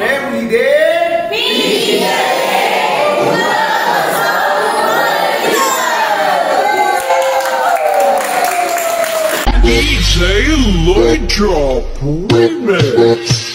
Family Day DJ Lloyd Drop Remix.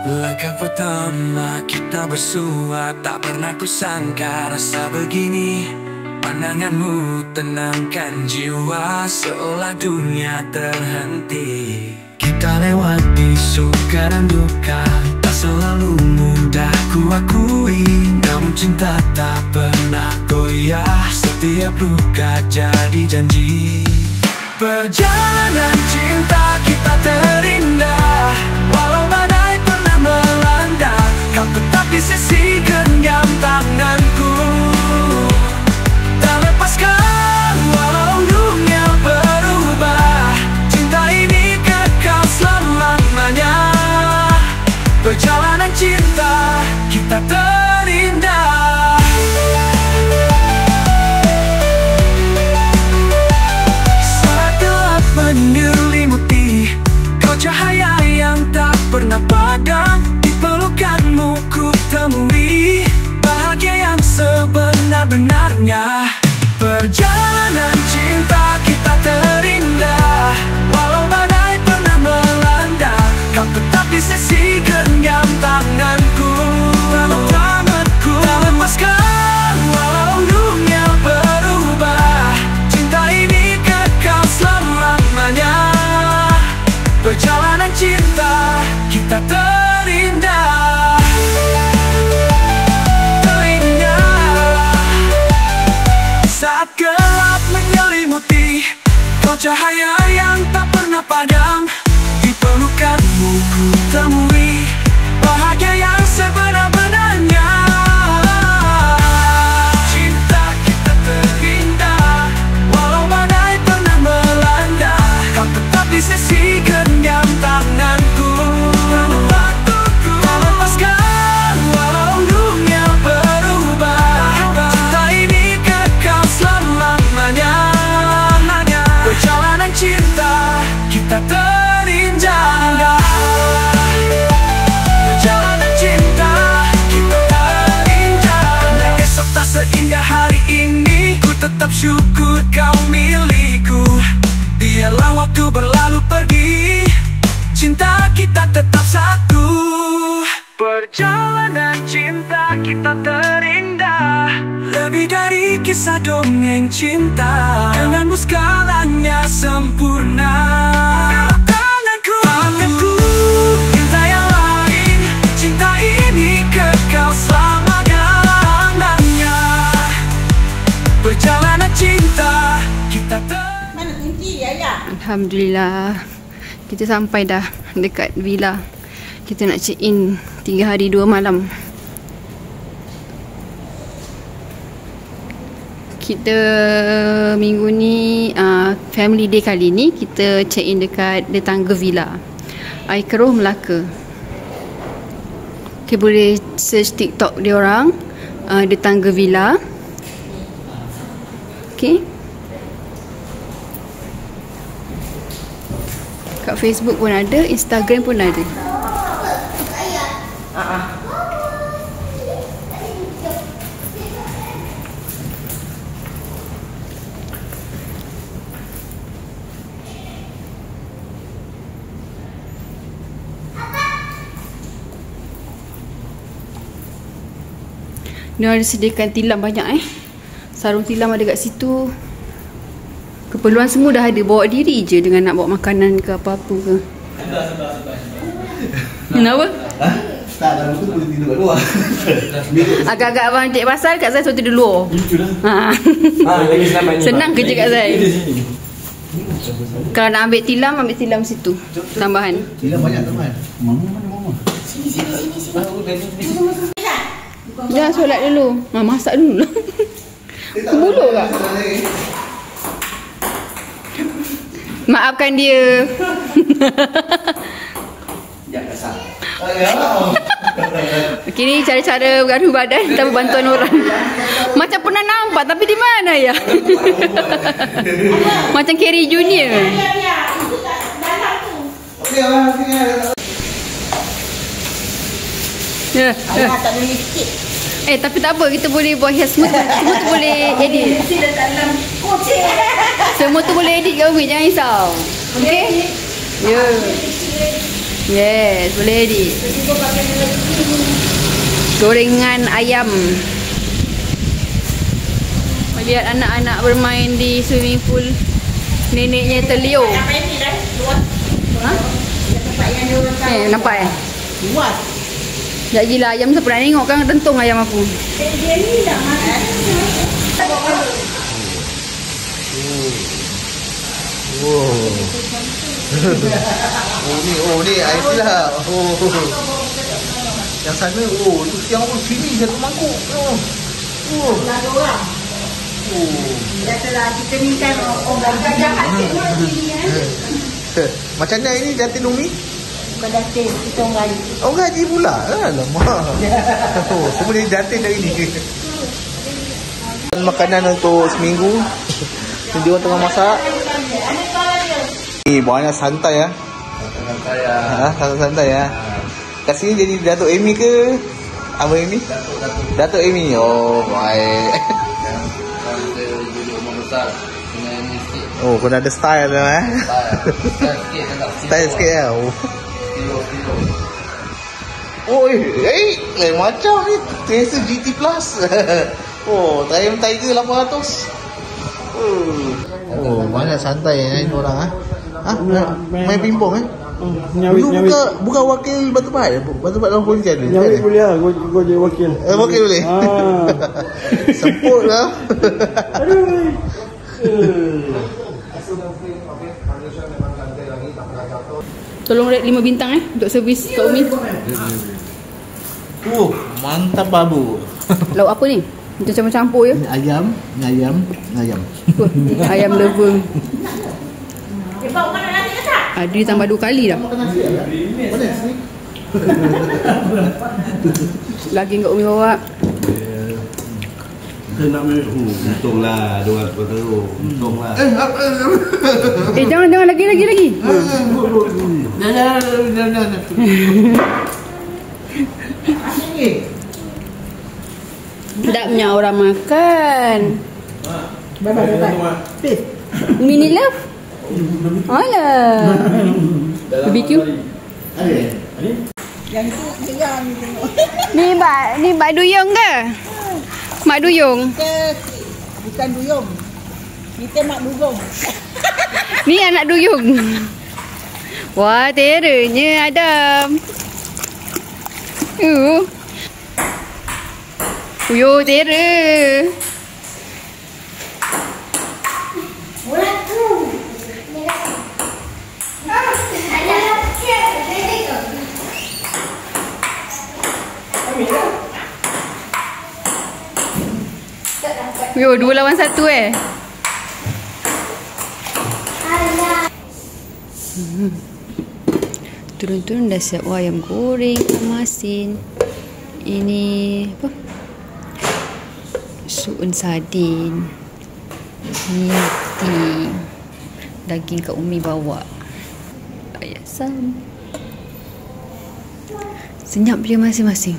Langkah pertama kita bersua, tak pernah kusangka rasa begini. Pandanganmu tenangkan jiwa, seolah dunia terhenti. Kita lewati suka dan duka, tak selalu mudah kuakui. Namun cinta tak pernah goyah, setiap luka jadi janji. Perjalanan cinta kita terindah, walau badai pernah melanda, kau tetap di sisi genggam tanganku. Tak lepaskan walau dunia berubah, cinta ini kekal selamanya. Perjalanan cinta kita terindah. Menyelimuti, kau cahaya yang tak pernah padam. Di pelukanmu ku temui bahagia yang sebenar-benarnya. Perjalanan cinta kita terindah, walau badai pernah melanda, kau tetap di sisi genggam tanganku. Tak lepaskan walau dunia berubah, cinta ini kekal selamanya. Perjalanan cinta kita terindah. Saat gelap menyelimuti, kau cahaya yang tak pernah padam. Di pelukanmu ku temui bahagia yang sebenar-benarnya. Cinta kita terindah, walau badai pernah melanda, kau tetap di sisi genggam tanganku. Tak lepaskan walau dunia berubah, cinta ini kekal selamanya. Perjalanan cinta kita terindah. Perjalanan cinta kita terindah. Esok tak seindah hari ini, ku tetap syukur kau milikku. Biarlah waktu berlalu pergi, cinta kita tetap satu. Perjalanan cinta kita terindah, lebih dari kisah dongeng cinta. Denganmu segalanya sempurna. Tanganku, cinta yang lain, cinta ini kekal selama-lamanya. Perjalanan cinta kita Alhamdulillah, kita sampai dah dekat villa. Kita nak check in 3 hari 2 malam. Kita minggu ni family day kali ni kita check in dekat The Tangga Villa, Air Keruh, Melaka. Okay, boleh search TikTok dia orang, The Tangga Villa. Okay, kat Facebook pun ada, Instagram pun ada. Dia ada sediakan tilam banyak sarung tilam ada kat situ. Keperluan semua dah ada. Bawa diri je dengan nak bawa makanan ke apa-apa ke. Kenapa? Tak, dalam tu boleh tidur kat luar. Agak-agak abang cik pasal kat saya suruh tidur luar. Senang kerja kat saya. Kalau nak ambil tilam situ. Tambahan. Tilam banyak teman. Mama. Sini. Dah solat dulu. Masak dulu lah. Kebuluk tak? Maafkan dia. Jangan kasar. Okey, ni cara-cara bergaduh badan tanpa bantuan orang. Macam pernah nampak tapi di mana ya? Macam Carrie Junior. Okey, abang sini. Ya. Ayah tak boleh sikit. Tapi tak apa, kita boleh buat hias semua tu boleh edit. Mesti dah dalam kucing. Semua tu boleh edit kau, jangan risau. Okey? Ya. Yes, boleh edit. Gorengan ayam. Melihat anak-anak bermain di swimming pool. Neneknya terliur. Apa ini dah? Luas. Ha? Tempat yang dia orang tahu. Nampak Luas. Tak gila ayam saya pernah tengok kan tentung ayam aku. Dia ni dah makan. Oh ni air pula. Yang sana tu siang pun sini satu mangkuk. Dah ada orang. Biasalah kita ni kan orang jahat semua sini Macam mana ini Datin Umi? Bukan datin, kita orang gaji. Oh gaji pula. Alamak. Semua dia Datin dari ni. Makanan untuk seminggu. Dia orang tengah masak. Ni banyak santai ya. Santai ya. Santai ya. Kat sini jadi Datuk Amy ke? Abang Amy? Datuk Amy. Oh, baik. Oh, kena ada style lah Style sikit lah. Oh, lain macam ni. Tracer GT Plus. Oh, Triumph Tiger 800. Oh, banyak santai ni orang main pingpong Dulu buka wakil Batu Pahat. Batu Pahat dalam polisi ada. Nyawik boleh lah, gua jadi wakil. Wakil boleh. Semput lah. Aduh. Tolong rate 5 bintang untuk servis Kak Umi. Mantap babu. Lauk apa ni? Macam campur-campur ya? Ayam. Ayam lover. Dia bawa mana nanti ke tak? Ada ditambah 2 kali dah. Lagi Kak Umi bawa. Nak untunglah 200 teruk. Untunglah. Jangan lagi. Jangan. Sedapnya orang makan. Bye-bye. Mini love. Alah. BBQ. Yang tu dia ni tengok. Ni Mak Duyung ke? Mak Duyung. Kita bukan duyung. Kita mak dugong. Ni anak Duyung. Wah, teranya Adam. Uyo, tera. Yo, 2 lawan 1 Turun-turun dah siap ayam goreng masin. Ini apa? Suun sardin. Ni roti. Daging Kak Umi bawa. Ayam sam. Senyap dia masing-masing.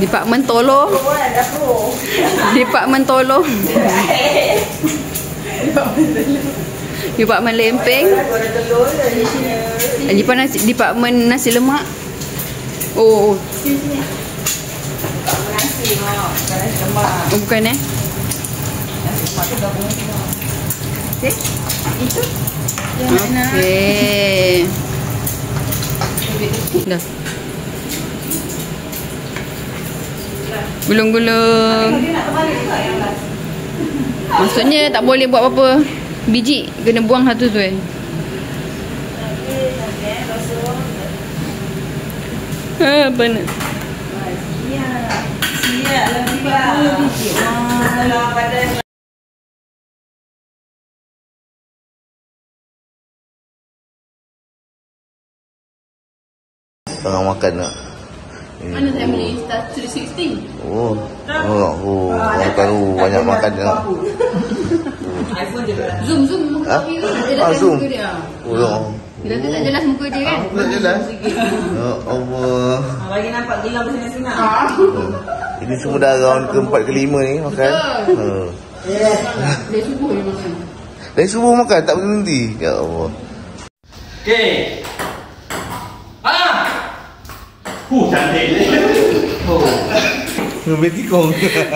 Department tolong. Department tolong. Department lempeng. Department nasi lemak. Oh. Bukan Okey. Itu. Okey. Dah. Gulung-gulung. Maksudnya tak boleh buat apa-apa. Biji kena buang satu tu apa nak? Siap lebih 40 biji. Kalau pada tengah makan nak. Mana saya boleh start 360? Oh, makan banyak makan nak. Zoom Zoom. muka dia. Oh. Bila tu tak jelas muka dia kan? Tak jelas. Ya Allah. bagi nampak gila bersenang-senang. Ini semua dah round ke-4 ke-5 ni makan. Dari subuh dia makan. Dari subuh makan tak berhenti. Ya Allah. Okey. Cantik ni. Bateri kong.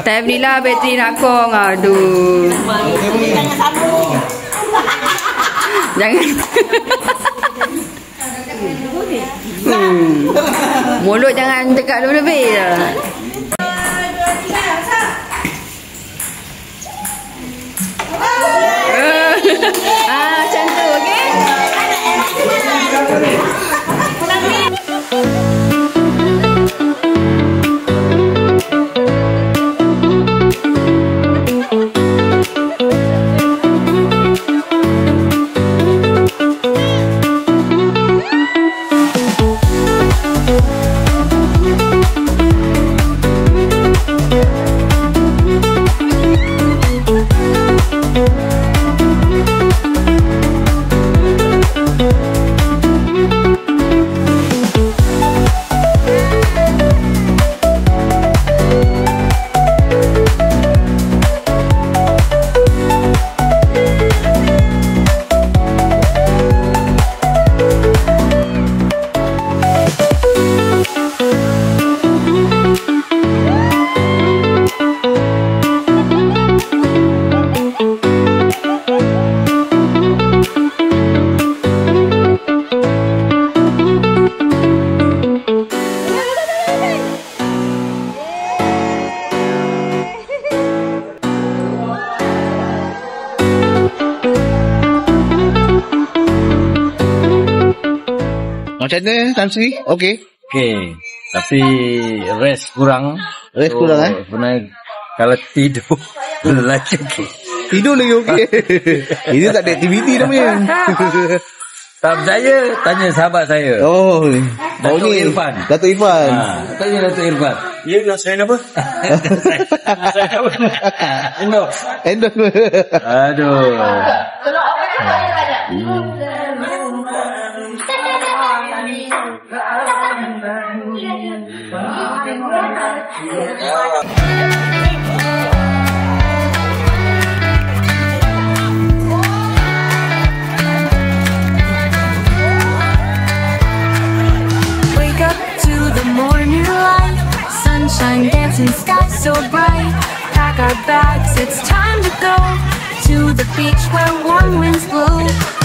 Tak belilah bateri nak kong. Aduh. Jangan sambung. Jangan. Mulut jangan dekat lebih je. Macam tu, okey? Macam mana Tan Sri? Okey. Okey. Tapi rest kurang. Rest kurang Sebenarnya kalau tidur lelaki okey. Tidur lagi okey. Ini tak ada aktiviti namanya. Tak percaya, tanya sahabat saya. Oh, Datuk Irfan. Datuk Irfan. Tanya Datuk Irfan. Ya, nasihat apa? Endorse. Aduh. Wake up to the morning light, sunshine dancing, sky so bright. Pack our bags, it's time to go to the beach where warm winds blow.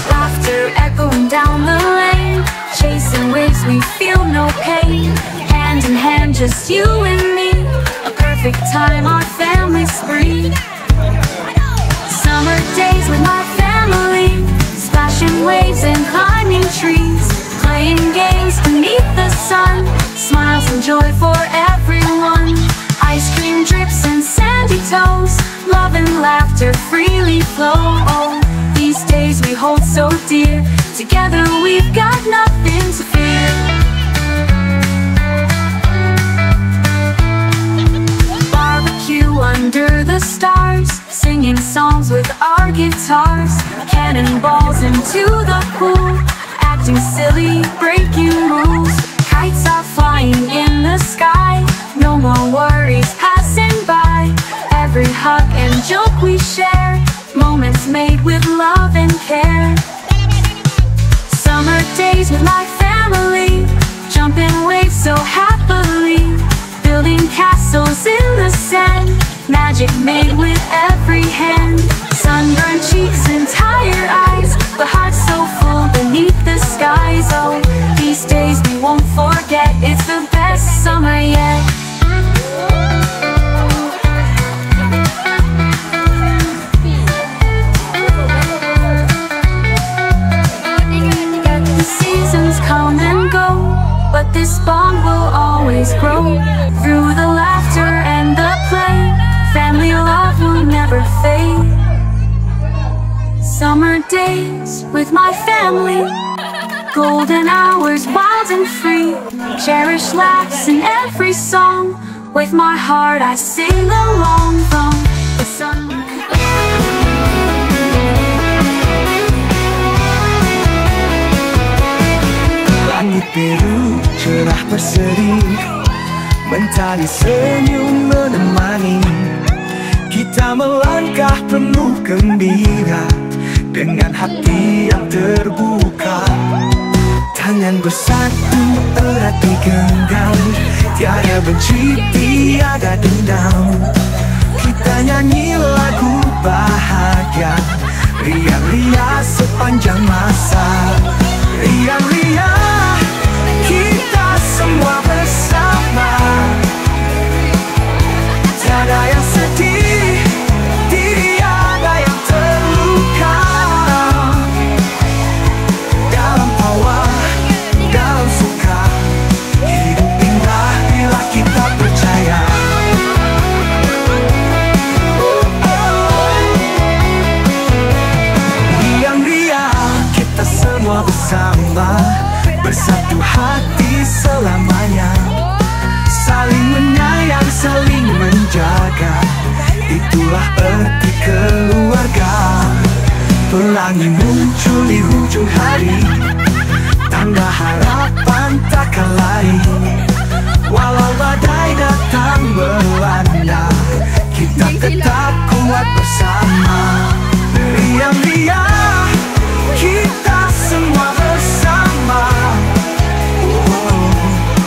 Laughter echoing down the lane, chasing waves, we feel no pain. Hand in hand, just you and me, a perfect time, our family spree. Summer days with my family, splashing waves and climbing trees, playing games beneath the sun, smiles and joy for everyone. Ice cream drips and sandy toes, love and laughter freely flow. Oh, these days we hold so dear, together we've got nothing to fear. Barbecue under the stars, singing songs with our guitars, cannonballs into the pool, acting silly, breaking rules. Kites are flying in the sky, no more worries passing by. Every hug and joke we share, moments made with love and care. Summer days with my family, jumping waves so happily, building castles in the sand, magic made with every hand. Sunburned cheeks and tired eyes, but hearts so full beneath the skies. Oh, these days we won't forget, it's the best summer yet. memories grow through the laughter and the play. Family love will never fade. Summer days with my family, golden hours wild and free. Cherish laughs in every song. With my heart I sing along from the sun. Langit biru cerah berseri, mentari senyum menemani. Kita melangkah penuh gembira, dengan hati yang terbuka. Tangan bersatu erat digenggam, tiada benci, tiada dendam. Kita nyanyi lagu bahagia, riang-riang sepanjang masa. Riang-riang kita semua bersama, tiada yang sedih, tiada yang terluka. Dalam tawa, dalam suka, hidup indah bila kita percaya. Riang-riang kita semua bersama, bersatu hati selamanya. Saling menyayang, saling menjaga, itulah erti keluarga. Pelangi muncul di hujung hari, tanda harapan takkan lari. Walau badai datang melanda, kita tetap kuat bersama. Riang-riang kita semua bersama.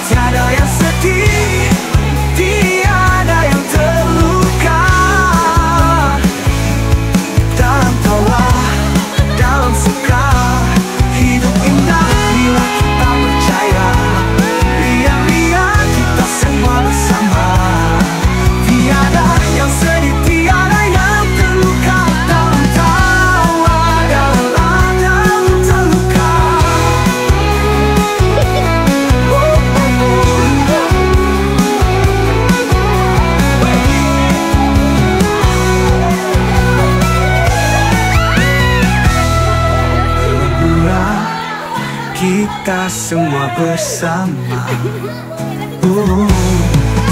Tiada yang sedih, tiada yang terluka. Dalam tawa, dalam suka, hidup indah bila kita percaya. Riang-riang kita semua bersama. Tiada yang sedih, tiada yang terluka. Dalam tawa, dalam terluka. Kita semua bersama.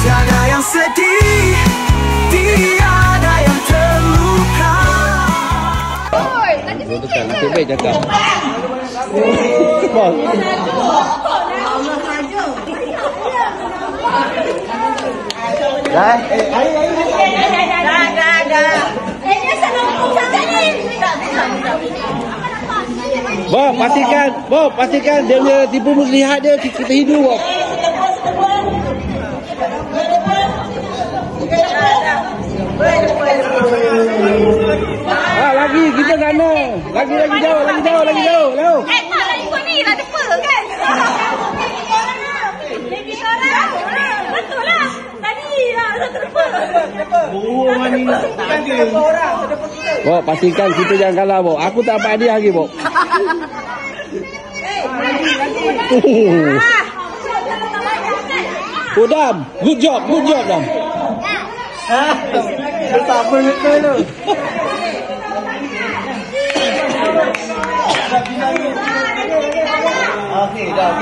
Tiada yang sedih, tiada yang terluka. Nasib baik cakap. Dah. Ini senang sangat ni. Bob, pastikan dia punya tipu muslihat dia kita hidup, Bob. Lagi kita sana. Lagi jauh. Lalu. Tak nak ikut ni lah depa kan. Betul lah. Tadi lah depa. Bob, pastikan kita jangan kalah, Bob. Aku tak dapat hadiah lagi, Bob. Dam, good job, Dam. Sama betul tu. Okey kan.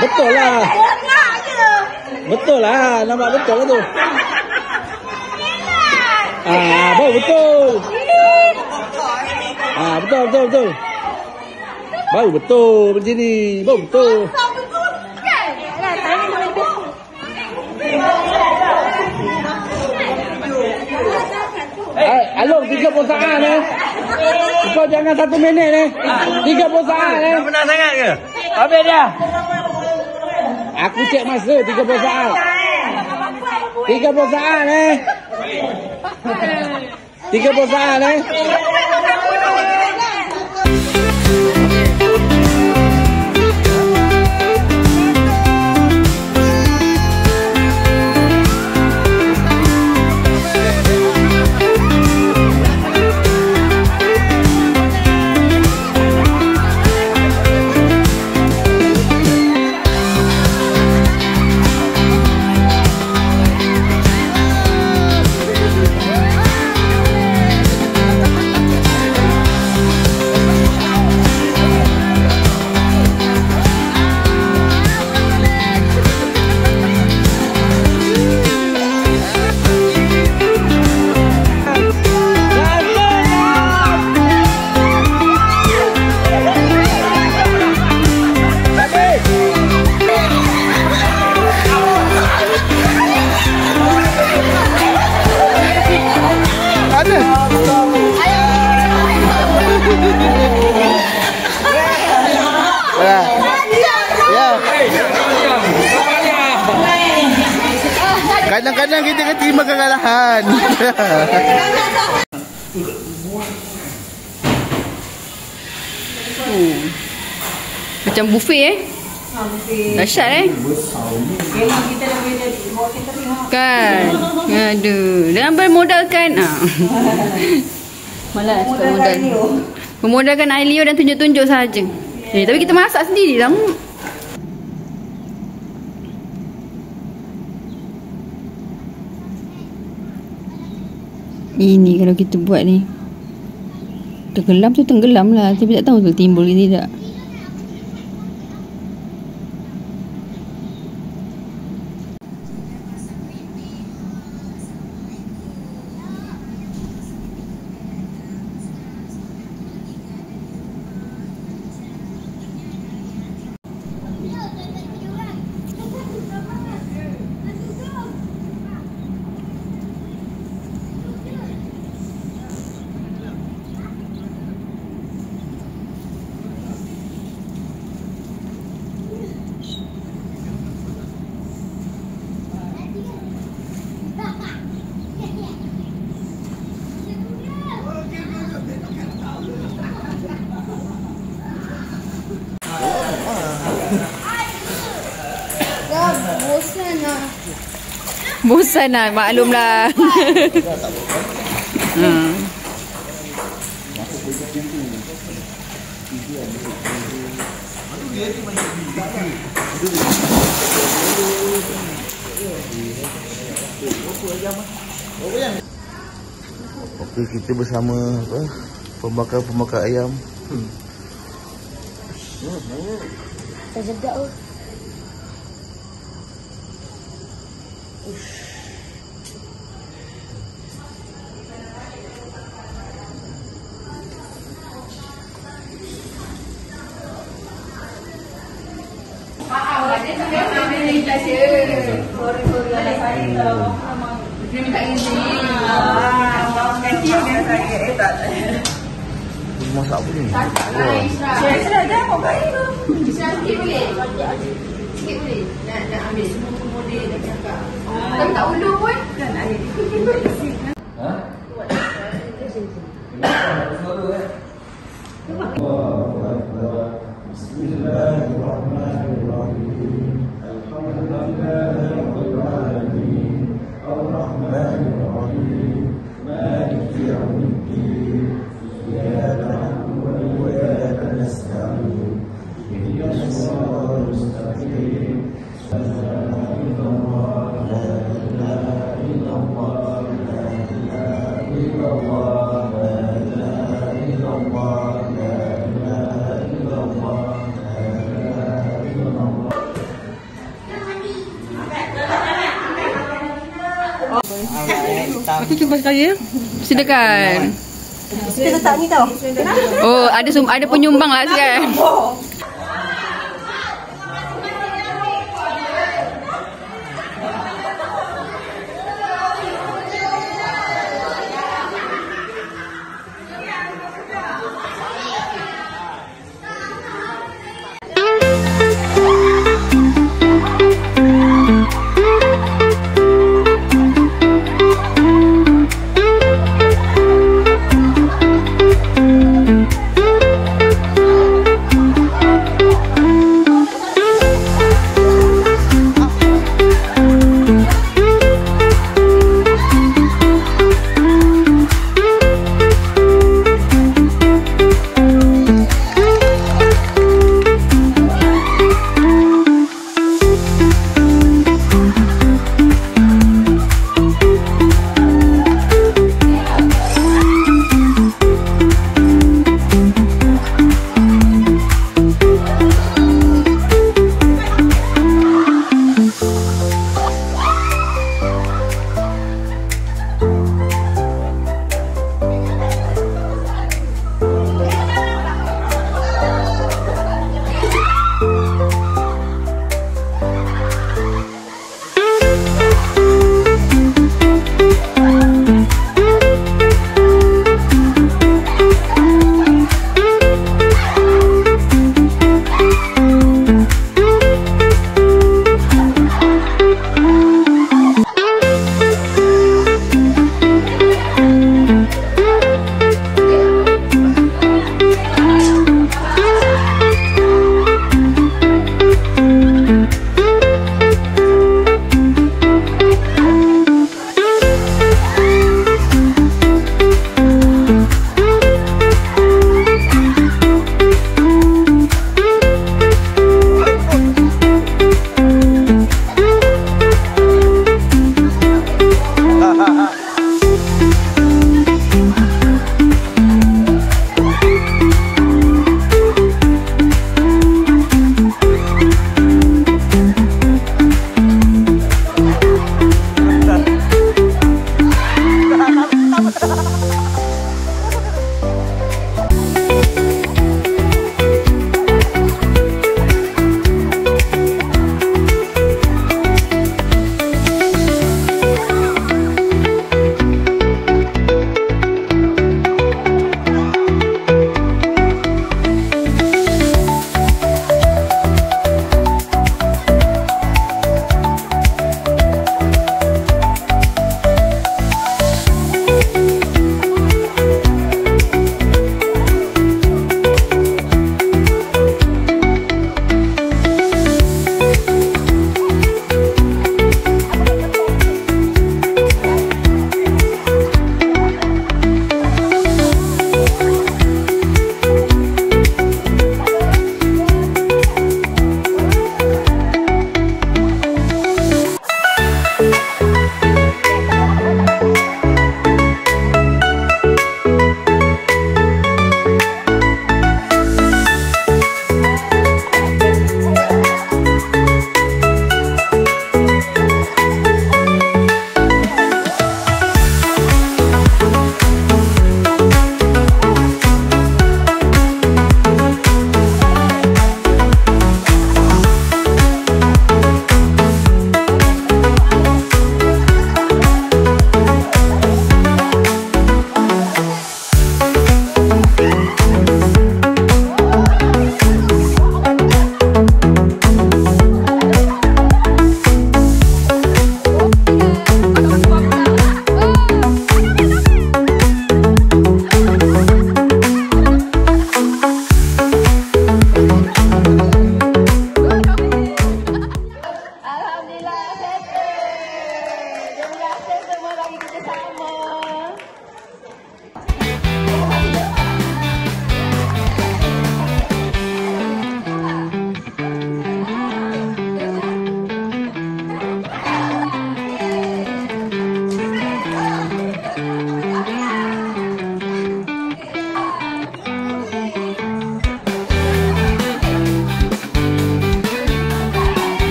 Betul lah. Betul lah, nampak betul lah tu. Betul. Betul. Baru betul macam ni. Baru betul. Along 30 saat ni. Kau jangan 1 minit ni. 30 saat ni. Tak pernah sangat ke? Habis dah. Aku cek masa 30 saat. 30 saat ni. 30 saat ni. Ya. Kadang-kadang kita akan terima kekalahan. Macam buffet dahsyat Memang kita dah boleh jadi. Bawa kita tengok. kan. Aduh, dan bermodalkan malas modal. Memodalkan air liur dan tunjuk-tunjuk saja. Tapi kita masak sendiri lah. Ini kalau kita buat ni tenggelam tu tenggelam lah. Tapi tak tahu tu timbul ke tidak. Bosan lah, maklumlah. Okey, kita bersama pembakar ayam. Sedap. Masak apa ni? Saya dah mau bayar. Sikit boleh. Sikit boleh. Nak ambil semua model dah cakap. Tapi tak ulur pun. Kan air. Ha? Bismillahirrahmanirrahim. Alhamdulillahirabbil alamin. Ar-Rahmanirrahim. Maliki yaumiddin. Iyyaka na'budu wa iyyaka nasta'in. Ihdinas siratal mustaqim. Aku cuba sekali ya. Silakan. Kita letak ni tau. Oh, ada penyumbang lah sekarang.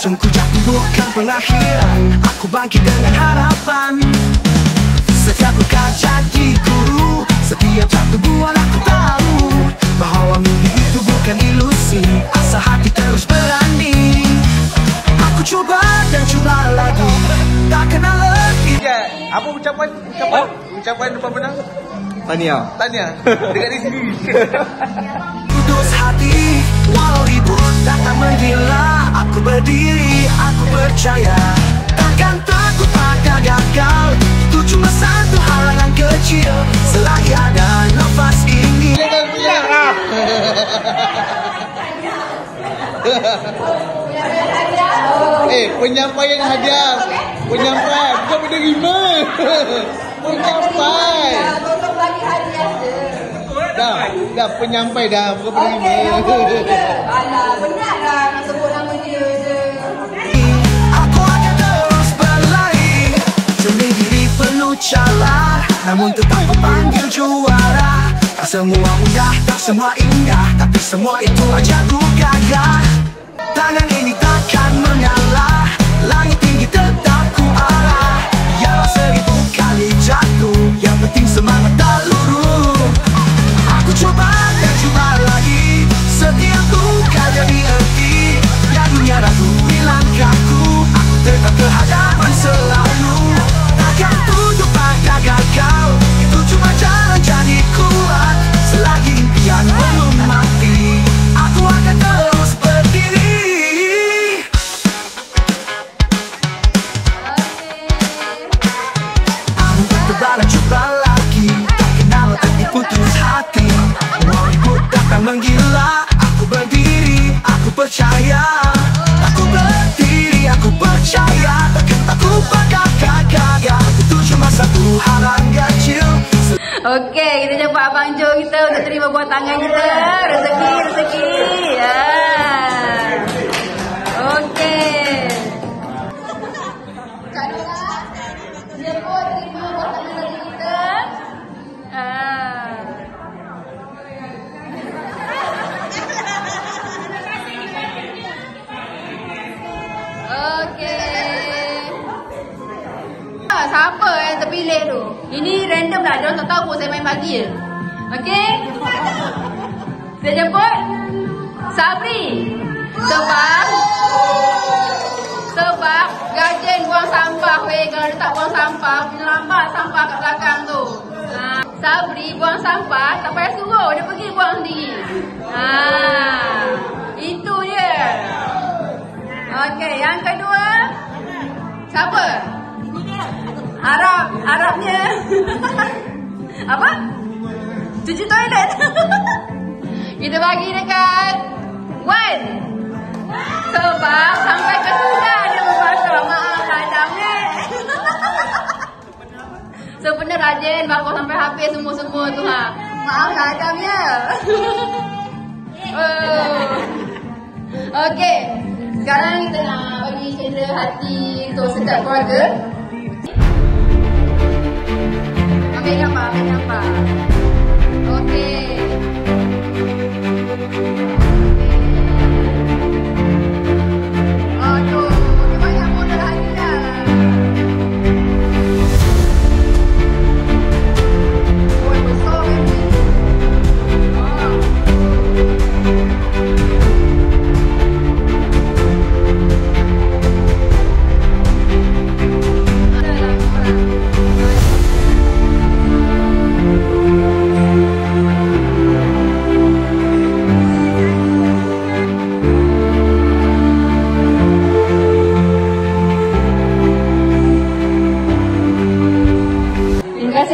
Sungguh jatuh bukan pengakhiran, aku bangkit dengan harapan. Setiap luka janjiku, setiap jatuh buat aku tahu bahwa mimpi itu bukan ilusi, asa hati terus berani. Aku coba dan coba lagi, tak kenal lagi. Apa ucapan depan menang? Tanya dekat diri sendiri. Putus hati, walau ribut datang menggila, aku berdiri, aku percaya. Takkan takut pada gagal, itu cuma satu halangan kecil. Selagi ada nafas ini. Penyampaian hadiah. Penyampaian, bukan menerima. Penyampai. Tolong bagi hadiah je. Dah penyampai dah, bukan penerima. Alah, benar lah nak sebut nama dia je. Aku akan terus berlari, demi diri penuh cara, namun tetap panggil juara. Tak semua mudah, tak semua indah, tapi semua itu aja ku gagah. Tangan ini takkan mengalah, langit tinggi tetap ku arah. Ya 1000 kali jatuh, yang penting semangat tak luruh. Aku coba dan coba lagi, setiap luka jadi erti. Ya dunia ragu hilang kaku, aku tetap ke hadapan selalu. Takkan tunduk pada gagal, itu cuma jalan jadi kuat. Selagi impian belum mati, aku akan terus berdiri. Aku coba dan coba lagi, tak kenal tapi putus hati. Mau ribut datang menggila, aku berdiri, aku percaya. Aku berdiri, aku percaya. Takkan takut pada gagal, itu cuma satu halangan kecil. Okey, kita jumpa Abang Jo kita untuk terima buah tangan kita. Rezeki. Ya. Okey. Dia pun terima buah tangan dari kita. Siapa yang terpilih tu? Ini random lah, diorang tak tahu pun saya main pagi je. Okey? Saya jemput Sabri. Sebab Gajen buang sampah weh. Kalau dia tak buang sampah, dia lambat sampah kat belakang tu. Sabri buang sampah, tak payah suruh, dia pergi buang sendiri. Itu dia. Okey, yang kedua siapa? Arabnya apa? Cuci toilet. Kita bagi dekat Wan. Sebab sampai ke sudah dia membakar. Maaf Adam ni. Sebenarnya rajin bakar sampai habis semua tu ha. Maaf Adam ya. Okey. Sekarang kita nak bagi cendera hati untuk setiap keluarga. Ambil gambar. Okey. Aduh, dia banyak modal hati dah. Oh, besar kan ni.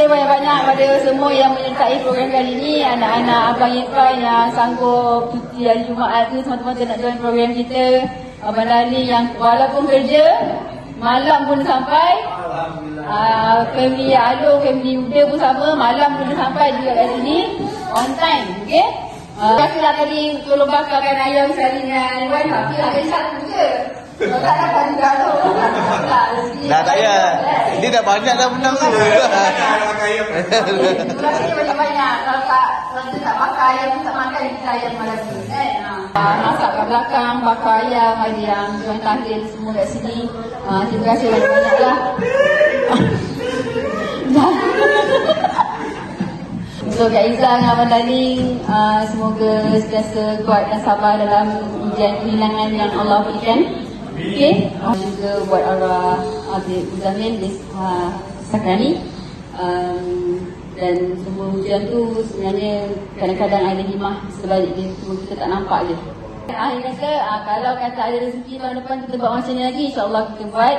Banyak-banyak pada semua yang menyertai program kali ini. Anak-anak Abang Irfan yang sanggup cuti hari Jumaat tu semata-mata nak join program kita. Abang Lali yang walaupun kerja malam pun sampai. Family Along, family Uda pun sama, malam pun sampai juga kat sini on time. Okay? Terima kasihlah tadi tolong bakarkan ayam sekali dengan Wan. Tapi lah ada satu je. Kalau tak dapat juga tu. Dah tak payah. Dia dah banyak dah menang tu. Terima kasih banyak-banyak. Kalau tak bakar ayam, tak makan kita ayam malam ni. Masak kat belakang, bakar ayam, ada yang join tahlil semua kat sini. Terima kasih banyak-banyak lah. So Kak Izzah dengan Abang Daling, semoga sentiasa kuat dan sabar dalam ujian kehilangan yang Allah berikan. Okay, juga buat arwah Abid Muzamil di Sakrani. Dan semua ujian tu sebenarnya kadang-kadang ada hikmah sebalik dia, cuma kita tak nampak je. Akhir kata, kalau kata ada rezeki tahun depan kita buat macam ni lagi, insyaAllah kita buat.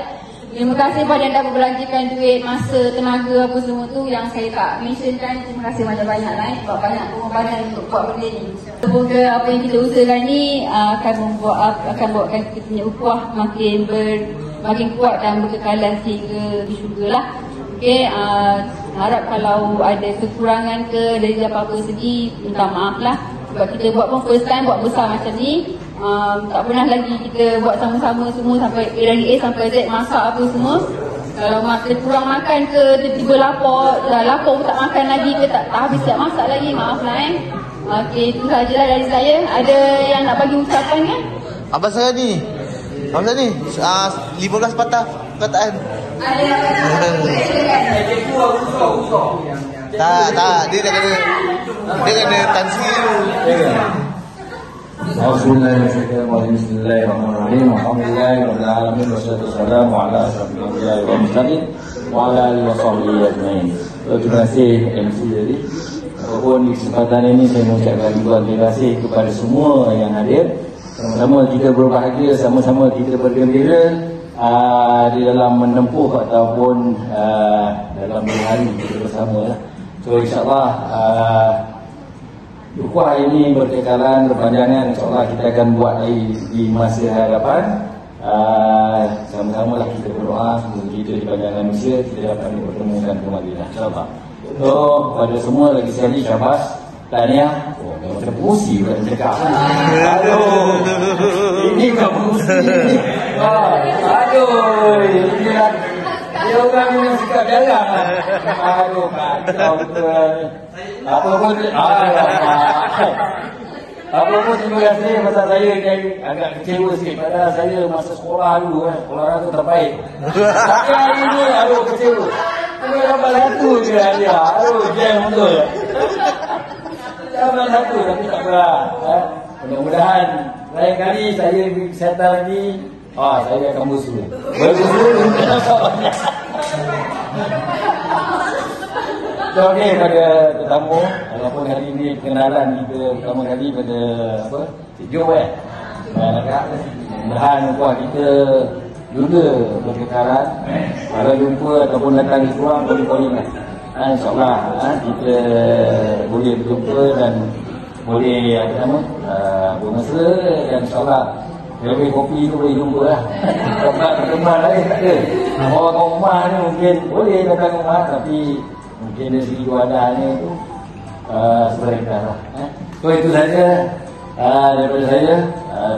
Terima kasih pada yang dah berbelanjakan duit, masa, tenaga apa semua tu yang saya tak mentionkan. Terima kasih banyak-banyak lah sebab banyak pengorbanan untuk buat benda ni. Semoga apa yang kita usahakan ni akan buatkan kita punya ukhuwah makin kuat dan berkekalan sehingga di syurga lah. Okay, harap kalau ada kekurangan ke dari apa-apa segi, minta maaf lah. Sebab kita buat pun first time buat besar macam ni. Tak pernah lagi kita buat sama-sama semua sampai dari A sampai Z, masak apa semua. Kalau kurang makan ke, tiba-tiba lapar pun tak makan lagi ke, tak habis siap masak lagi, maaf lah Okay, itu sajalah dari saya. Ada yang nak bagi ucapan kan? Abang saya ni 15 patah perkataan. Tak, dia kena tansi dulu. Bismillahirrahmanirrahim. Alhamdulillahirabbil wassalatu wassalamu ala asyrafil anbiya'i wal mursalin wa ala alihi washabbihi ajmain. Terima kasih MC tadi. Apapun di kesempatan ini saya mengucapkan terima kasih kepada semua yang hadir. Sama-sama kita berbahagia, sama-sama kita bergembira di dalam menempuh ataupun dalam hari kita bersama. So insyaAllah ukhuwah ini berkekalan, berpanjangan. InsyaAllah kita akan buat di masa hadapan. Sama-sama lah kita berdoa semoga kita di panjangan usia kita dapat dipertemukan kembali InsyaAllah. So pada semua lagi sekali syabas, tahniah. Macam pusi bukan cakap. Aduh, ini bukan pusi. Aduh, ini lah. Dia orang yang sikap jarang lah. Aduh, kacau betul. Apa pun terima kasih pasal saya ni agak kecewa sikit. Padahal saya masa sekolah dulu sekolah tu terbaik. Tapi hari ni aduh kecewa. Cuma dapat satu je dia. Aduh, jam betul. Dapat satu tapi tak apa. Mudah-mudahan lain kali saya kesihatan lagi, saya akan bersusun. So, okay, pada tetamu, walaupun hari ini perkenalan kita pertama kali pada Cik Jo mudah-mudahan ukhuwah kita juga berkekalan. Kalau jumpa ataupun datang di ruang boleh lah. InsyaAllah kita boleh berjumpa dan boleh bermesra dan insyaAllah lebih kopi tu boleh jumpa lah. Tempat pertemuan lain tak ada. Orang rumah ni mungkin boleh datang rumah tapi mungkin dari segi wadahnya itu sebenarnya lah. So itu saja daripada saya.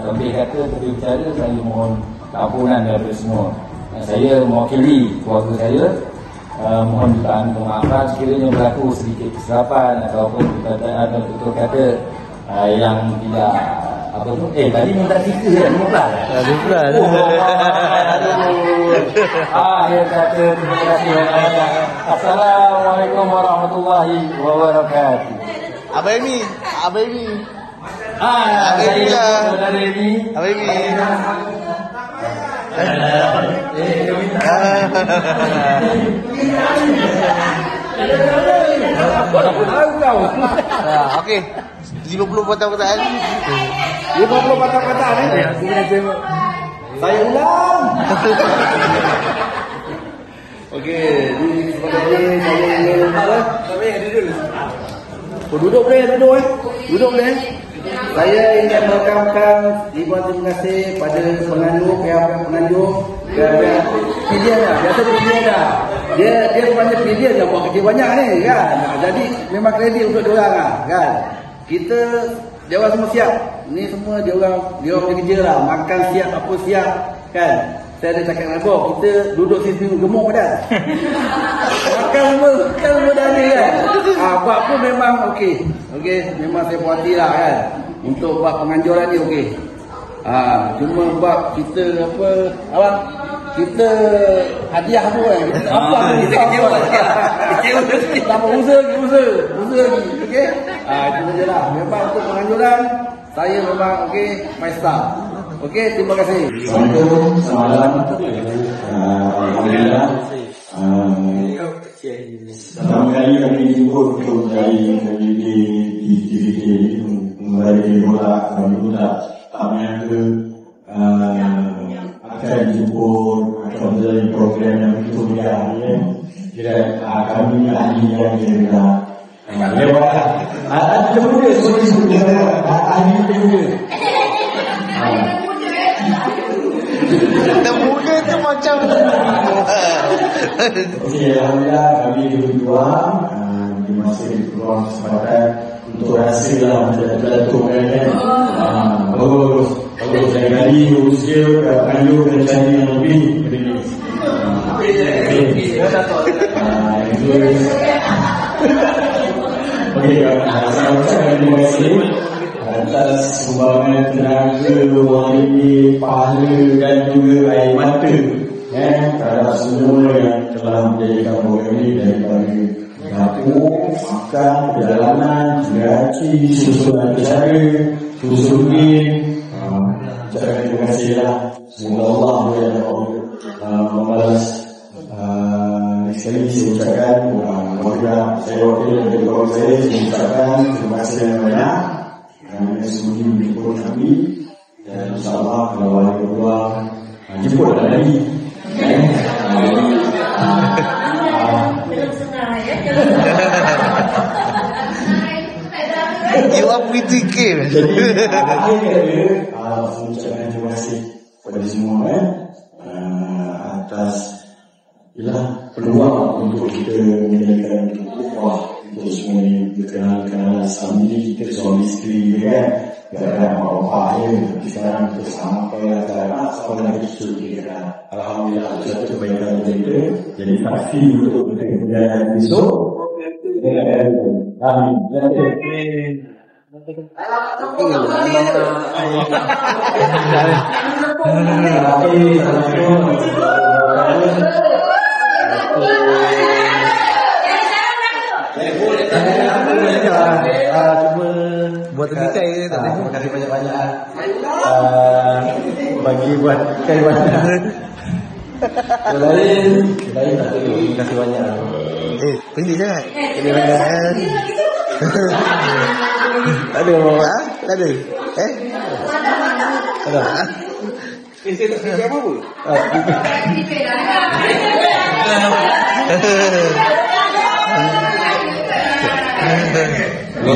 Lebih kata, lebih bicara, saya mohon keampunan daripada semua. Saya mewakili keluarga saya. Mohon jutaan pemaafan sekiranya berlaku sedikit kesilapan ataupun ada betul kata yang tidak apa tu. Tadi minta stiker kan? 15. Akhir kata terima kasih banyak. Assalamualaikum warahmatullahi wabarakatuh. Abang Amy. Okey. 50 patah-patahan. 50 patah-patahan Saya ulang. Okey, di sebenarnya saya ingin duduk boleh. Saya ingin mengucapkan ribuan terima kasih pada pihak penganjur dan pilihan dah. Biasa pilihan dah. Dia sebenarnya pilihan dah buat kerja banyak ni kan. Jadi memang kredit untuk dia orang lah kan. Dia orang semua siap. Ni semua dia orang punya kerja lah. Makan siap, apa siap kan. Saya ada cakap dengan Bob, kita duduk sini gemuk dah. Makan semua dah ni kan. Buat pun memang okey. Memang saya puas hati lah kan. untuk buat penganjuran ni okey. Cuma buat kita apa awak kita hadiah apa kan? Kita kecewa. Tak apa usaha lagi. Okey. Itu je lah. Memang untuk penganjuran saya memang okey my star. Okey, terima kasih. Assalamualaikum, selamat malam. Alhamdulillah. Pertama kali kami jemput untuk dari di bola kami tak menyangka akan jemput akan menjadi program yang begitu mudah ya. Kira kami ahli yang kira lewat kemudian seperti ahli kemudian Terbuka tu macam okey, alhamdulillah kami berdua di masa dipeluang kesempatan untuk rasa jatuh kan. Bagus saya kali usia kayu dan cari yang lebih begini. Okey, saya terima kasih atas sumbangan tenaga, wakil, pahala dan juga air mata terhadap semua yang telah menjadikan program ini daripada dapur, makan, perjalanan, gaji, susunan acara, susunin. Ucapkan terima kasih lah. Semoga Allah boleh membalas. Sekali saya ucapkan saya wakil dan ketua saya ucapkan terima kasih yang banyak kerana sudi menjemput kami, dan insyaAllah kalau ada peluang jemput lagi. You are pretty kid. Jadi akhir kata mengucapkan terima kasih kepada semua atas peluang untuk kita menjadikan ukhuwah untuk semua ini berkenal selama ini kita suami isteri kan, tak ada apa-apa tapi sekarang kita sampai anak sekolah lagi kita alhamdulillah satu kebaikan kita jadi pasti untuk kejayaan besok. Amin. Buat terbikai je tak ada. Terima kasih banyak-banyak bagi buat kai banyak. Lain tak ada. Terima kasih banyak. Pendek sangat. Pendek banyak. Tak ada apa? Tak ada. Ada. Saya tak fikir apa-apa. Hello.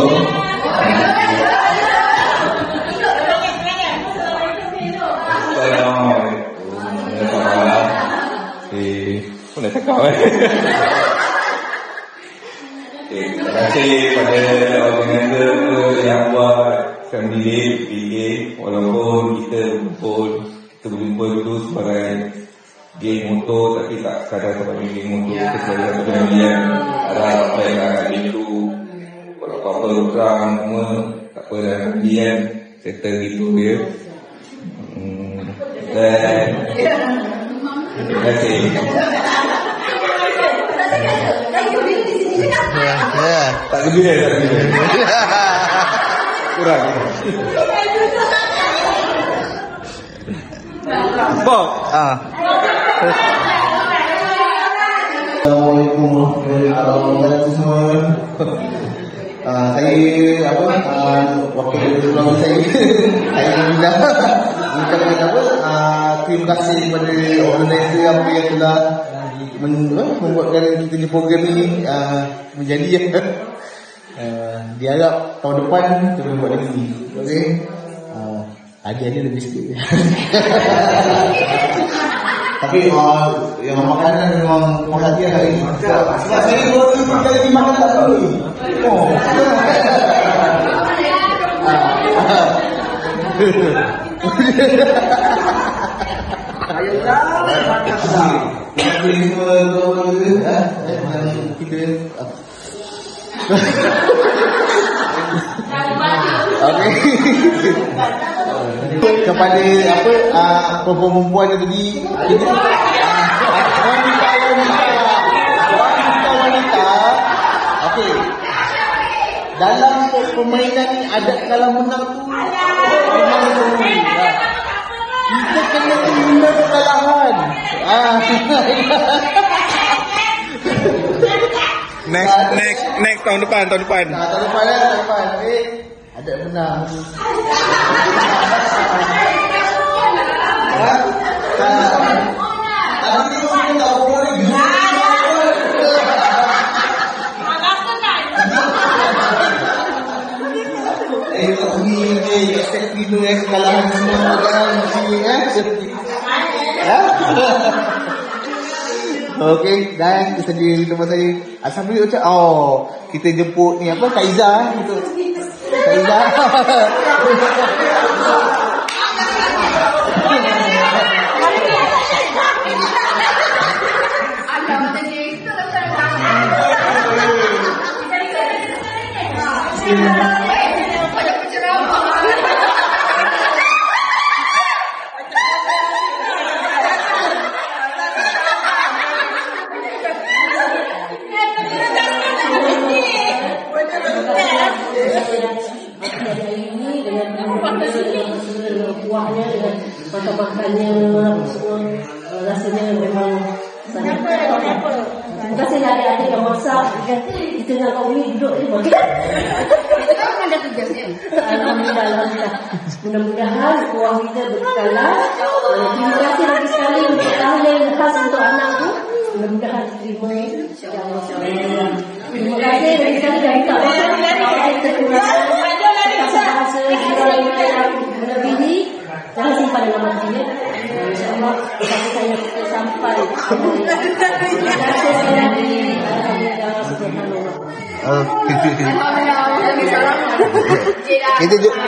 Boleh cakap terima kasih pada organizer yang buat family PA, walaupun kita berkumpul dulu sebagai geng motor tapi tak sekadar sebagai geng motor, kita sebagai satu family ada apa yang agak itu kalau apa-apa kurang semua tak apa dah nanti kan settle gitu ya. Dan terima kasih. Tak lebih kurang. Bob. Assalamualaikum warahmatullahi wabarakatuh. Saya wakil ketua saya. Saya mengucapkan terima kasih kepada organizer yang telah membuatkan kita di program ini menjadi diharap tahun depan kita boleh buat lagi. Okey. Hadiahnya lebih sikit. Tapi yang makanan memang perhatian hari ini. Sebab saya baru kali makan tak tahu ni. Okey. Kepada perempuan yang tadi ini wanita. Okey. Dalam permainan ni ada kalau menang tu kita kena terima kekalahan. Next tahun depan. Tahun depan. Ada menang. Tapi ni semua tak boleh. Ini seperti kekalahan semua orang sini Okey, dan sendiri teman saya Asal ucap kita jemput ni apa Kak Iza Kak Iza kuahnya dengan makan-makannya semua rasanya memang sangat terima kasih adik-adik yang masak kita dengan kau ni duduk ni makan kita kan ada tugas ya. Alhamdulillah mudah-mudahan kuah kita berkala. Terima kasih lagi sekali untuk ahli yang khas untuk anak tu, mudah-mudahan terima insya-Allah. Terima kasih lagi sekali dari Kak Wasa kita kekurangan bahasa melebihi. Jangan simpan dalam hati ya. InsyaAllah kasih saya sampai. Terima kasih sekali lagi. Kita juga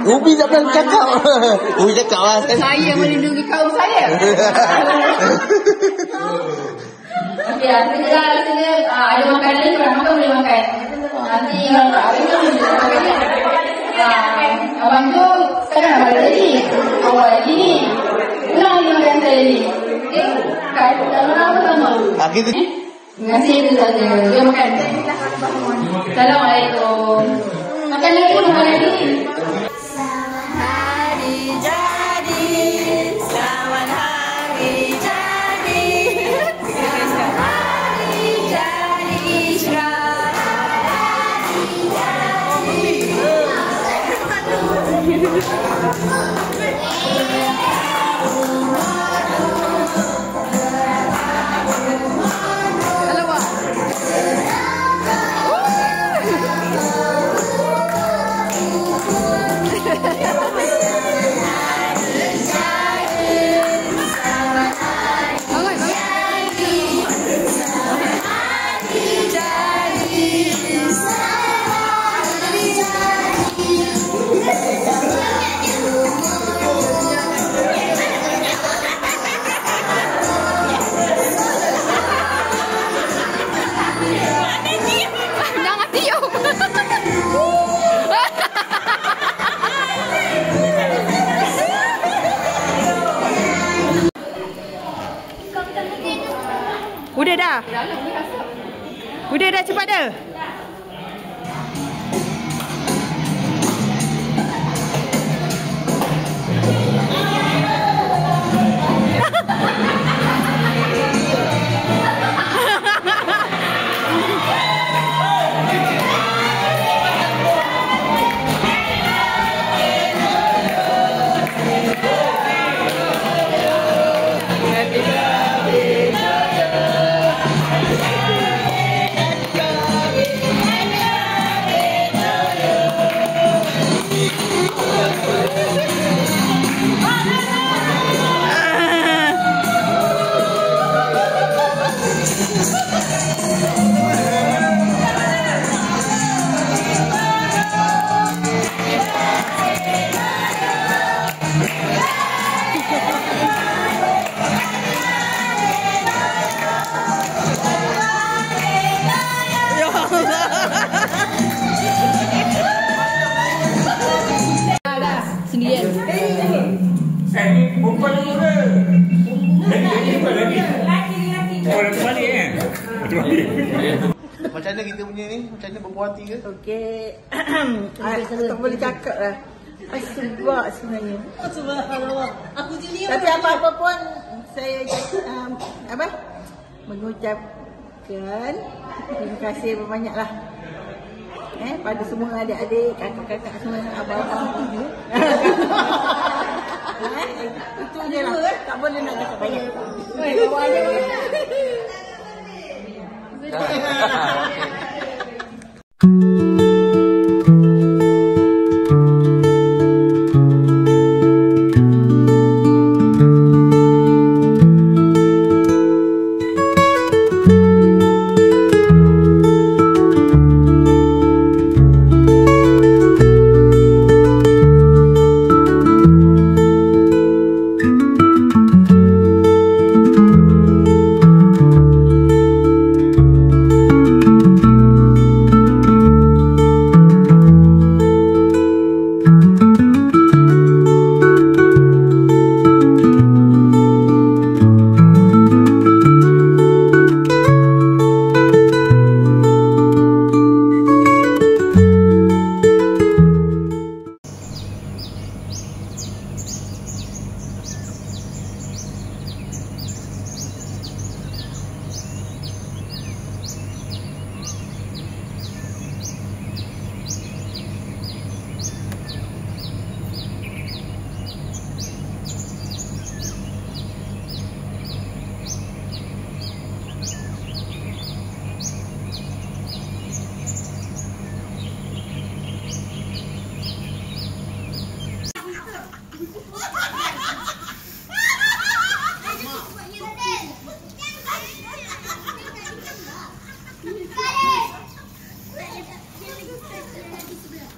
Ubi tak pernah cakap. Ubi cakap lah. Saya melindungi kaum saya. Okey, kita sini ada makanan ni, orang makan boleh makan. Nanti kalau tak ada boleh makan. Abang tu sekarang dah balik tadi. Awal lagi ni. Ulang lagi makan saya ni. Okey, kat dalam sama. Kita Terima kasih itu saja. Dia makan. Assalamualaikum. Makan lagi, makan lagi. Selamat hari jadi, selamat hari jadi, selamat hari jadi, selamat hari Udah dah, cepat dah. Happy birthday. Perempuan dulu ke? Lagi. Perempuan ni Macam mana kita punya ni? Macam mana berpuas hati ke? Okey. Tak boleh cakap lah. Sebab sebenarnya. Subhanallah. Aku jenis. Tapi apa-apa pun saya mengucapkan terima kasih berbanyaklah. Pada semua adik-adik, kakak-kakak semua, abang-abang juga. Itu je lah. Tak boleh nak cakap banyak. Bawa aja.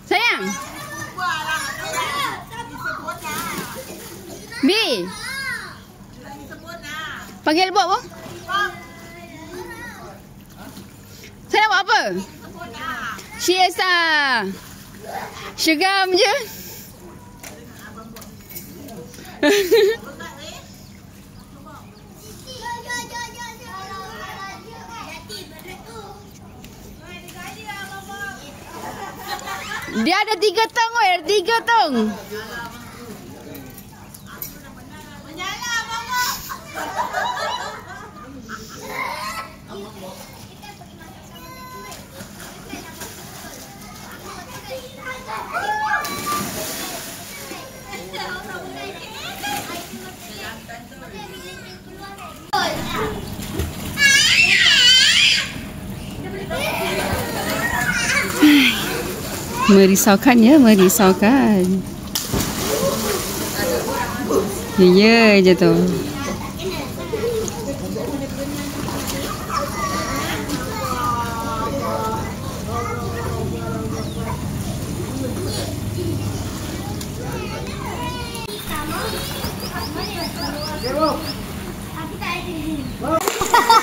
Sayang. B. Panggil Bob apa? Saya nak buat apa? Siesta. Syegam je. Dia ada 3 tong, weh. 3 tong. Menyala, Mama. Merisaukan ya, merisaukan. Ya je tu.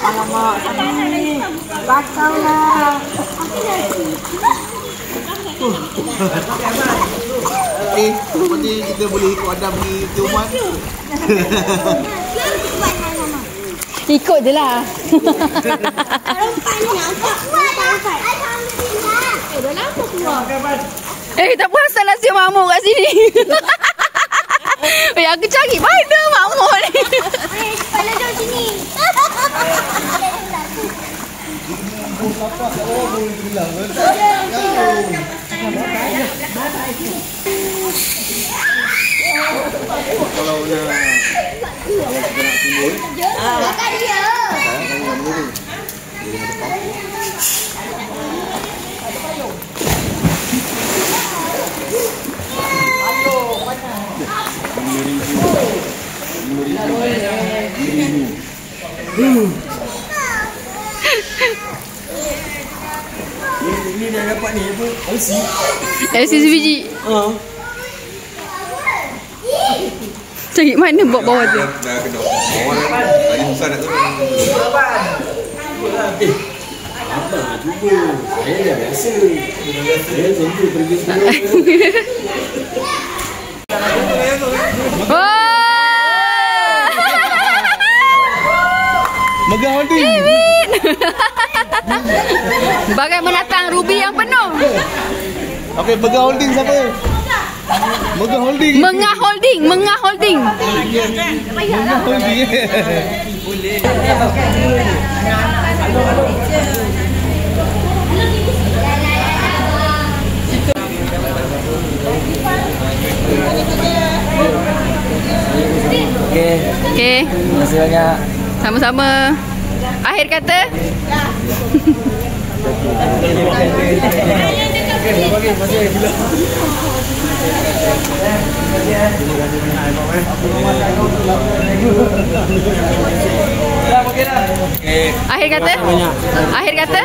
Alamak, ini bakal lah. Seperti kita boleh ikut Adam pergi Tioman. Ikut je lah. Tak puas nasi makmur kat sini. Aku cari mana makmur ni. Kepala jom sini. Kalau nak Makan dia. Ini dah dapat ni apa? LC. LC sebiji. Cari mana bawah tu? dah kena bawah tadi Musa nak turun. Apa nak cuba? Saya dah biasa. Saya tentu pergi semua. Oh! holding. Bagai menatang ruby yang penuh. Okey, Mega Holding siapa? Mega Holding. Mengah Holding. Mega Holding. Okey. Terima kasih banyak. Sama-sama. Akhir kata. Akhir kata. Akhir kata.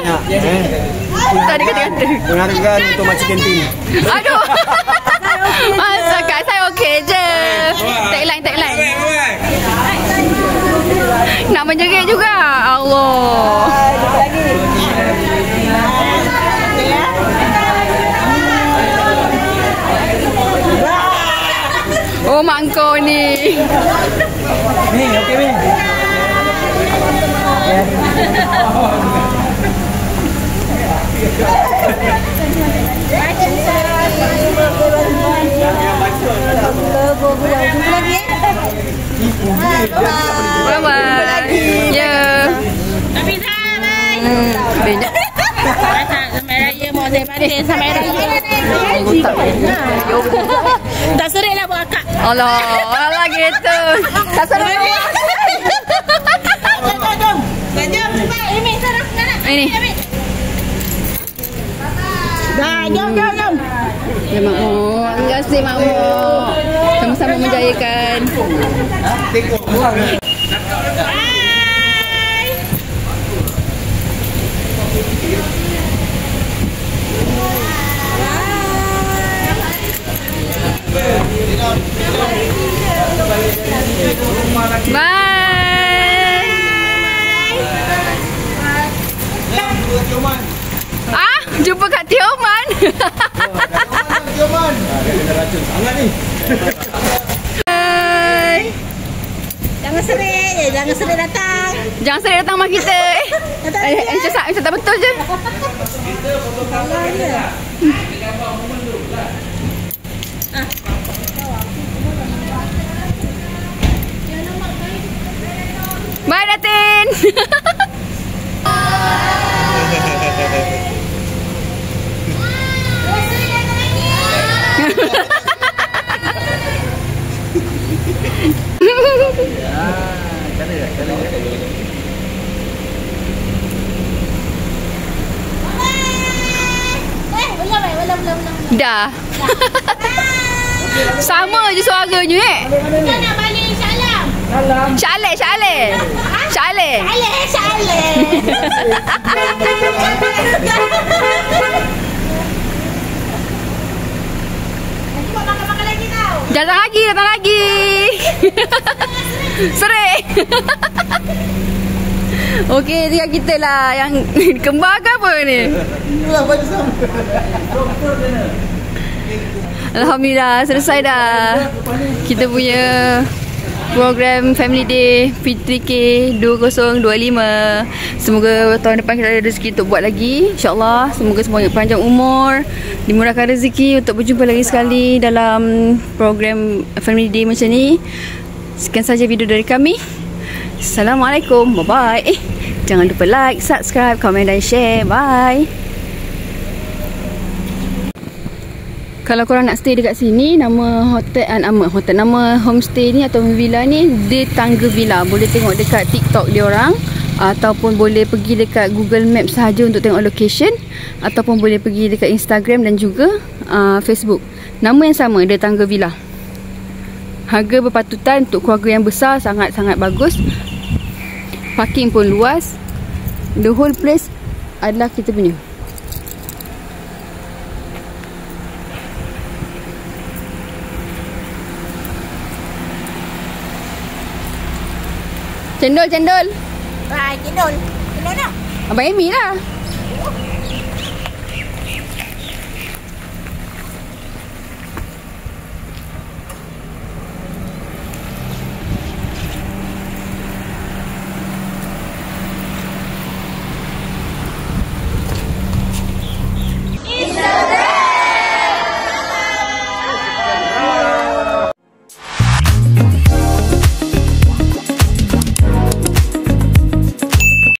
Tadi kata-kata. Penghargaan untuk makcik kantin. Aduh. Masa kat saya okey je. Tagline. Nak menjerit juga. Allah. Oh, mak kau ni. Ni, okey ni. Bye-bye. Ya. Tapi sampai. Banyak. Sampai raya mau saya pakai sampai raya. Tak serik lah buat akak. Alah gitu. Tak serik. Jom cepat. Ini sana. Ini. Dah, jom. Ya, makmur. Terima kasih, makmur. Sama-sama menjayakan. Tengok. Jumpa kat Tioman. Tioman. Racun sangat ni. Hai. Jangan serik datang. Jangan serik datang rumah kita. Macam tak betul je. Bye Datin. Belum. Dah. Sama je suaranya Kita nak balik insyaAllah. Syaleh. Nanti buat makan-makan lagi tau. Datang lagi. Serik. Okey, tinggal kita lah yang kembar ke apa ni? Itulah baju sama. Alhamdulillah, selesai dah kita punya program Family Day P3K 2025. Semoga tahun depan kita ada rezeki untuk buat lagi, InsyaAllah. Semoga semuanya panjang umur, dimurahkan rezeki untuk berjumpa lagi sekali dalam program Family Day macam ni. Sekian saja video dari kami. Assalamualaikum, bye-bye. Jangan lupa like, subscribe, komen dan share. Bye. Kalau korang nak stay dekat sini, nama homestay ni atau villa ni The Tangga Villa. Boleh tengok dekat TikTok dia orang, ataupun boleh pergi dekat Google Maps sahaja untuk tengok location, ataupun boleh pergi dekat Instagram dan juga Facebook. Nama yang sama, The Tangga Villa. Harga berpatutan untuk keluarga yang besar, sangat-sangat bagus. Parking pun luas. The whole place adalah kita punya. Cendol. Cendol dah. Abang Amy lah.